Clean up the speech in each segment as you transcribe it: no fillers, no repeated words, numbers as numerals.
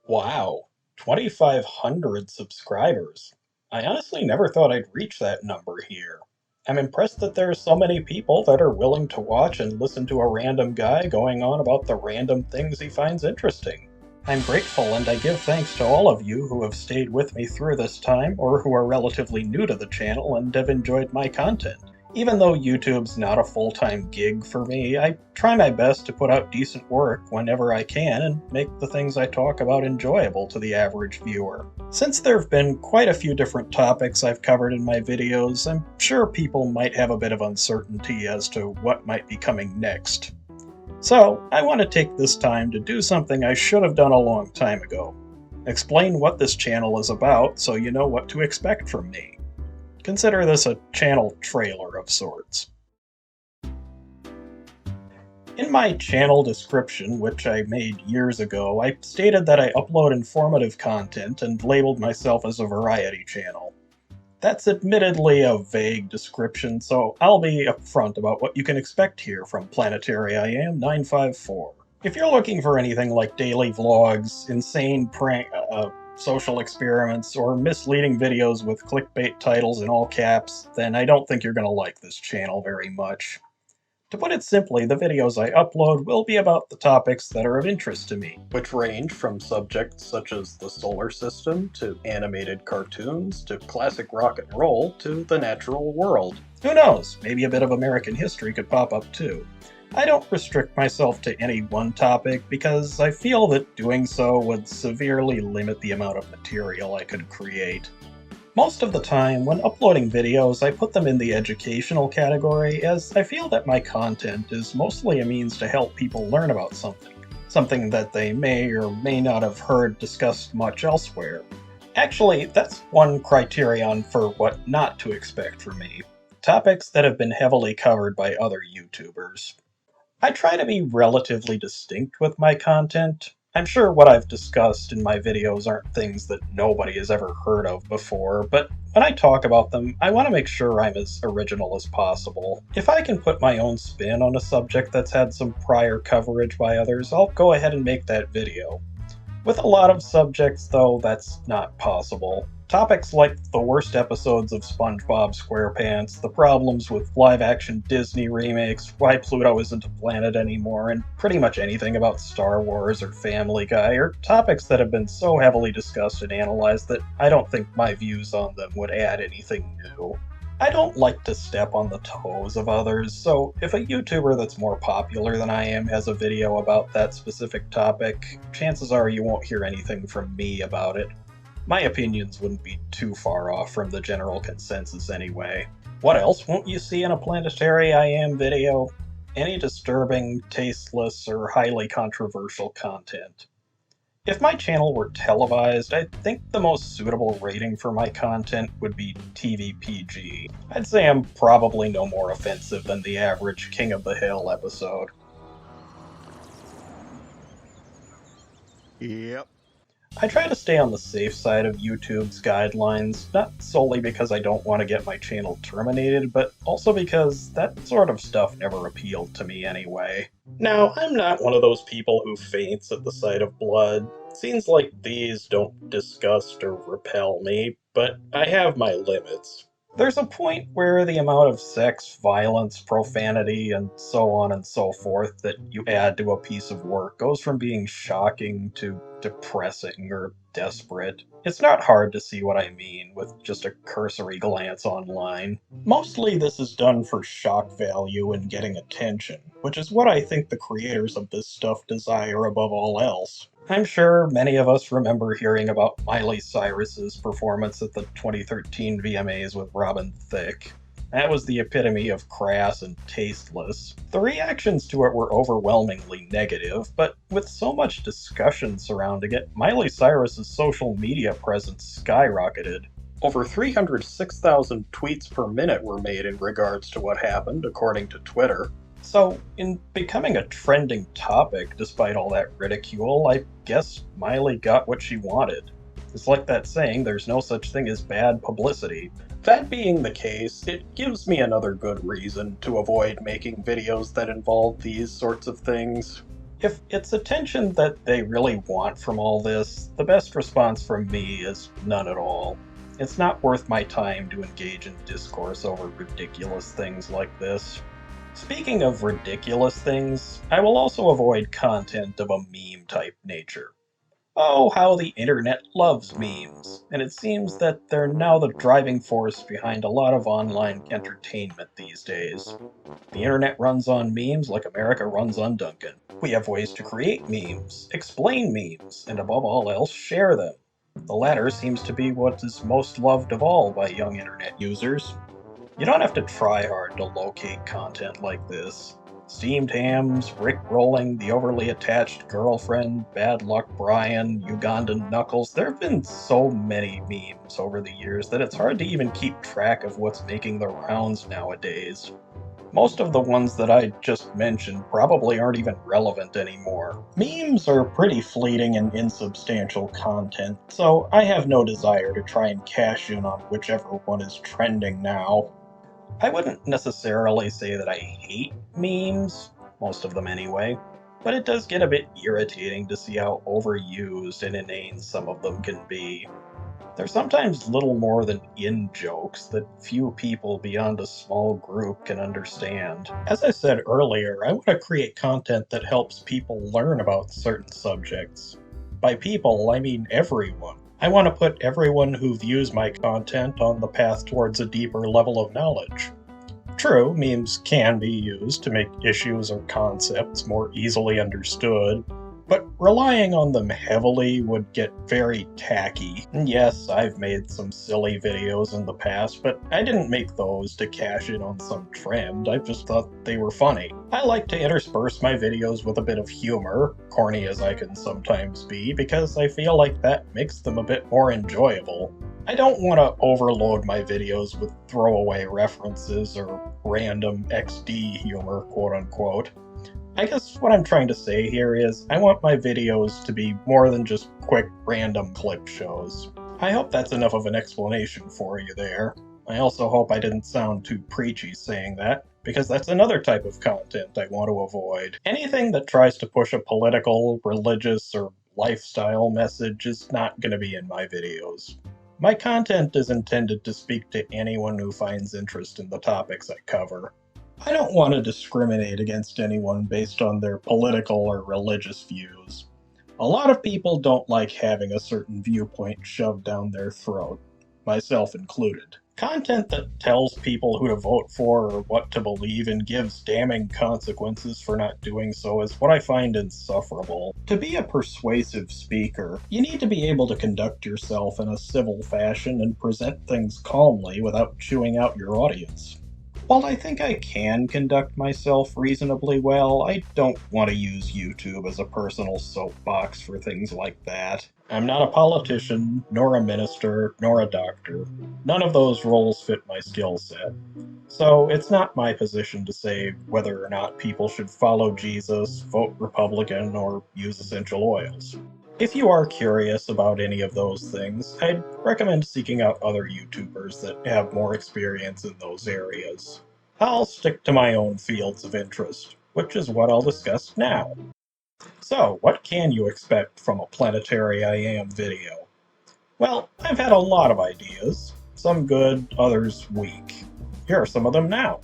Wow, 2,500 subscribers. I honestly never thought I'd reach that number here. I'm impressed that there are so many people that are willing to watch and listen to a random guy going on about the random things he finds interesting. I'm grateful and I give thanks to all of you who have stayed with me through this time or who are relatively new to the channel and have enjoyed my content. Even though YouTube's not a full-time gig for me, I try my best to put out decent work whenever I can and make the things I talk about enjoyable to the average viewer. Since there have been quite a few different topics I've covered in my videos, I'm sure people might have a bit of uncertainty as to what might be coming next. So, I want to take this time to do something I should have done a long time ago. Explain what this channel is about so you know what to expect from me. Consider this a channel trailer of sorts. In my channel description, which I made years ago, I stated that I upload informative content and labeled myself as a variety channel. That's admittedly a vague description, so I'll be upfront about what you can expect here from Planetary I Am 954. If you're looking for anything like daily vlogs, insane prank, social experiments, or misleading videos with clickbait titles in all caps, then I don't think you're going to like this channel very much. To put it simply, the videos I upload will be about the topics that are of interest to me, which range from subjects such as the solar system, to animated cartoons, to classic rock and roll, to the natural world. Who knows, maybe a bit of American history could pop up too. I don't restrict myself to any one topic because I feel that doing so would severely limit the amount of material I could create. Most of the time, when uploading videos, I put them in the educational category, as I feel that my content is mostly a means to help people learn about something that they may or may not have heard discussed much elsewhere. Actually, that's one criterion for what not to expect from me. Topics that have been heavily covered by other YouTubers. I try to be relatively distinct with my content. I'm sure what I've discussed in my videos aren't things that nobody has ever heard of before, but when I talk about them, I want to make sure I'm as original as possible. If I can put my own spin on a subject that's had some prior coverage by others, I'll go ahead and make that video. With a lot of subjects, though, that's not possible. Topics like the worst episodes of SpongeBob SquarePants, the problems with live-action Disney remakes, why Pluto isn't a planet anymore, and pretty much anything about Star Wars or Family Guy are topics that have been so heavily discussed and analyzed that I don't think my views on them would add anything new. I don't like to step on the toes of others, so if a YouTuber that's more popular than I am has a video about that specific topic, chances are you won't hear anything from me about it. My opinions wouldn't be too far off from the general consensus anyway. What else won't you see in a Planetary I Am video? Any disturbing, tasteless, or highly controversial content. If my channel were televised, I think the most suitable rating for my content would be TVPG. I'd say I'm probably no more offensive than the average King of the Hill episode. Yep. I try to stay on the safe side of YouTube's guidelines, not solely because I don't want to get my channel terminated, but also because that sort of stuff never appealed to me anyway. Now, I'm not one of those people who faints at the sight of blood. Scenes like these don't disgust or repel me, but I have my limits. There's a point where the amount of sex, violence, profanity, and so on and so forth that you add to a piece of work goes from being shocking to depressing or desperate. It's not hard to see what I mean with just a cursory glance online. Mostly this is done for shock value and getting attention, which is what I think the creators of this stuff desire above all else. I'm sure many of us remember hearing about Miley Cyrus's performance at the 2013 VMAs with Robin Thicke. That was the epitome of crass and tasteless. The reactions to it were overwhelmingly negative, but with so much discussion surrounding it, Miley Cyrus's social media presence skyrocketed. Over 306,000 tweets per minute were made in regards to what happened, according to Twitter. So, in becoming a trending topic despite all that ridicule, I guess Miley got what she wanted. It's like that saying, there's no such thing as bad publicity. That being the case, it gives me another good reason to avoid making videos that involve these sorts of things. If it's attention that they really want from all this, the best response from me is none at all. It's not worth my time to engage in discourse over ridiculous things like this. Speaking of ridiculous things, I will also avoid content of a meme-type nature. Oh, how the internet loves memes, and it seems that they're now the driving force behind a lot of online entertainment these days. The internet runs on memes like America runs on Duncan. We have ways to create memes, explain memes, and above all else, share them. The latter seems to be what is most loved of all by young internet users. You don't have to try hard to locate content like this. Steamed hams, Rick rolling, the overly attached girlfriend, bad luck Brian, Ugandan Knuckles. There have been so many memes over the years that it's hard to even keep track of what's making the rounds nowadays. Most of the ones that I just mentioned probably aren't even relevant anymore. Memes are pretty fleeting and insubstantial content, so I have no desire to try and cash in on whichever one is trending now. I wouldn't necessarily say that I hate memes, most of them anyway, but it does get a bit irritating to see how overused and inane some of them can be. They're sometimes little more than in-jokes that few people beyond a small group can understand. As I said earlier, I want to create content that helps people learn about certain subjects. By people, I mean everyone. I want to put everyone who views my content on the path towards a deeper level of knowledge. True, memes can be used to make issues or concepts more easily understood, but relying on them heavily would get very tacky. And yes, I've made some silly videos in the past, but I didn't make those to cash in on some trend. I just thought they were funny. I like to intersperse my videos with a bit of humor, corny as I can sometimes be, because I feel like that makes them a bit more enjoyable. I don't want to overload my videos with throwaway references or random XD humor, quote unquote. I guess what I'm trying to say here is I want my videos to be more than just quick random clip shows. I hope that's enough of an explanation for you there. I also hope I didn't sound too preachy saying that, because that's another type of content I want to avoid. Anything that tries to push a political, religious, or lifestyle message is not going to be in my videos. My content is intended to speak to anyone who finds interest in the topics I cover. I don't want to discriminate against anyone based on their political or religious views. A lot of people don't like having a certain viewpoint shoved down their throat, myself included. Content that tells people who to vote for or what to believe and gives damning consequences for not doing so is what I find insufferable. To be a persuasive speaker, you need to be able to conduct yourself in a civil fashion and present things calmly without chewing out your audience. While I think I can conduct myself reasonably well, I don't want to use YouTube as a personal soapbox for things like that. I'm not a politician, nor a minister, nor a doctor. None of those roles fit my skill set. So it's not my position to say whether or not people should follow Jesus, vote Republican, or use essential oils. If you are curious about any of those things, I'd recommend seeking out other YouTubers that have more experience in those areas. I'll stick to my own fields of interest, which is what I'll discuss now. So, what can you expect from a Planetary I Am video? Well, I've had a lot of ideas, some good, others weak. Here are some of them now.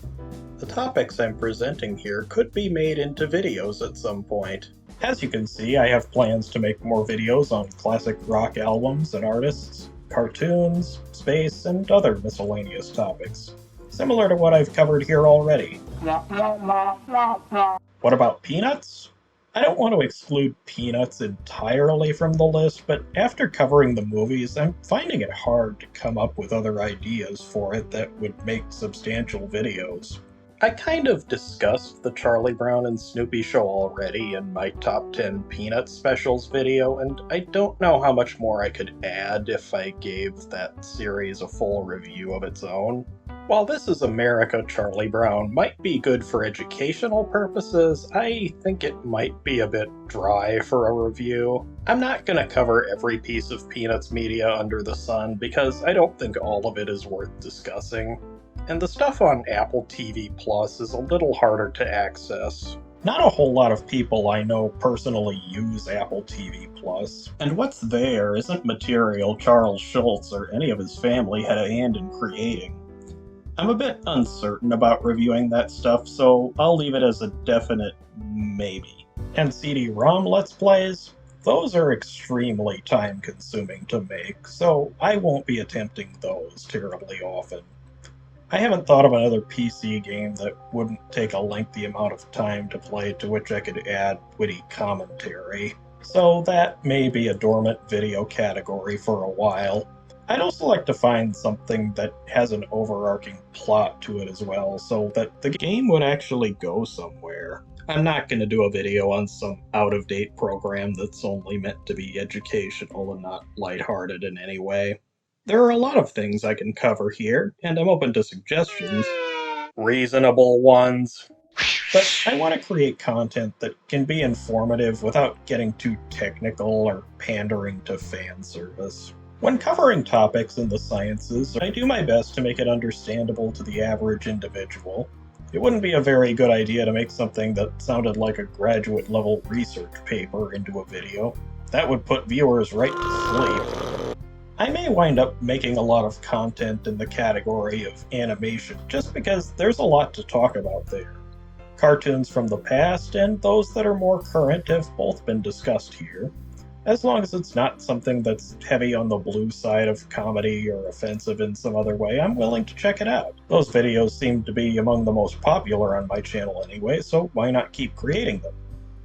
The topics I'm presenting here could be made into videos at some point. As you can see, I have plans to make more videos on classic rock albums and artists, cartoons, space, and other miscellaneous topics, similar to what I've covered here already. What about peanuts? I don't want to exclude peanuts entirely from the list, but after covering the movies, I'm finding it hard to come up with other ideas for it that would make substantial videos. I kind of discussed the Charlie Brown and Snoopy show already in my top 10 Peanuts specials video, and I don't know how much more I could add if I gave that series a full review of its own. While This Is America Charlie Brown might be good for educational purposes, I think it might be a bit dry for a review. I'm not going to cover every piece of Peanuts media under the sun because I don't think all of it is worth discussing. And the stuff on Apple TV Plus is a little harder to access. Not a whole lot of people I know personally use Apple TV Plus, and what's there isn't material Charles Schultz or any of his family had a hand in creating. I'm a bit uncertain about reviewing that stuff, so I'll leave it as a definite maybe. And CD-ROM Let's Plays? Those are extremely time-consuming to make, so I won't be attempting those terribly often. I haven't thought of another PC game that wouldn't take a lengthy amount of time to play to which I could add witty commentary, so that may be a dormant video category for a while. I'd also like to find something that has an overarching plot to it as well, so that the game would actually go somewhere. I'm not going to do a video on some out-of-date program that's only meant to be educational and not lighthearted in any way. There are a lot of things I can cover here, and I'm open to suggestions. Reasonable ones. But I want to create content that can be informative without getting too technical or pandering to fan service. When covering topics in the sciences, I do my best to make it understandable to the average individual. It wouldn't be a very good idea to make something that sounded like a graduate-level research paper into a video. That would put viewers right to sleep. I may wind up making a lot of content in the category of animation, just because there's a lot to talk about there. Cartoons from the past and those that are more current have both been discussed here. As long as it's not something that's heavy on the blue side of comedy or offensive in some other way, I'm willing to check it out. Those videos seem to be among the most popular on my channel anyway, so why not keep creating them?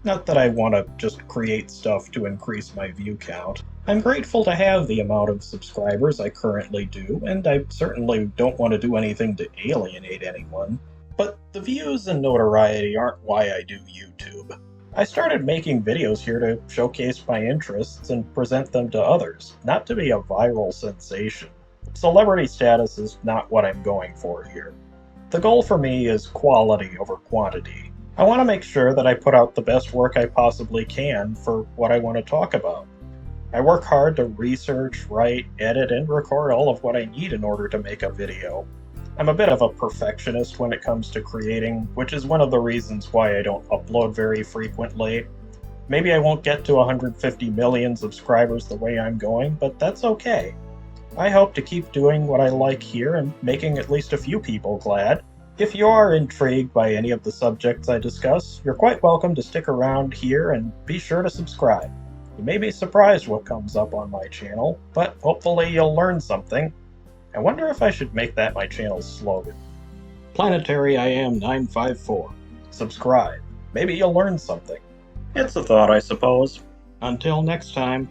Not that I want to just create stuff to increase my view count. I'm grateful to have the amount of subscribers I currently do, and I certainly don't want to do anything to alienate anyone. But the views and notoriety aren't why I do YouTube. I started making videos here to showcase my interests and present them to others, not to be a viral sensation. Celebrity status is not what I'm going for here. The goal for me is quality over quantity. I want to make sure that I put out the best work I possibly can for what I want to talk about. I work hard to research, write, edit, and record all of what I need in order to make a video. I'm a bit of a perfectionist when it comes to creating, which is one of the reasons why I don't upload very frequently. Maybe I won't get to 150 million subscribers the way I'm going, but that's okay. I hope to keep doing what I like here and making at least a few people glad. If you are intrigued by any of the subjects I discuss, you're quite welcome to stick around here and be sure to subscribe. You may be surprised what comes up on my channel, but hopefully you'll learn something. I wonder if I should make that my channel's slogan. Planetary I Am 954. Subscribe. Maybe you'll learn something. It's a thought, I suppose. Until next time.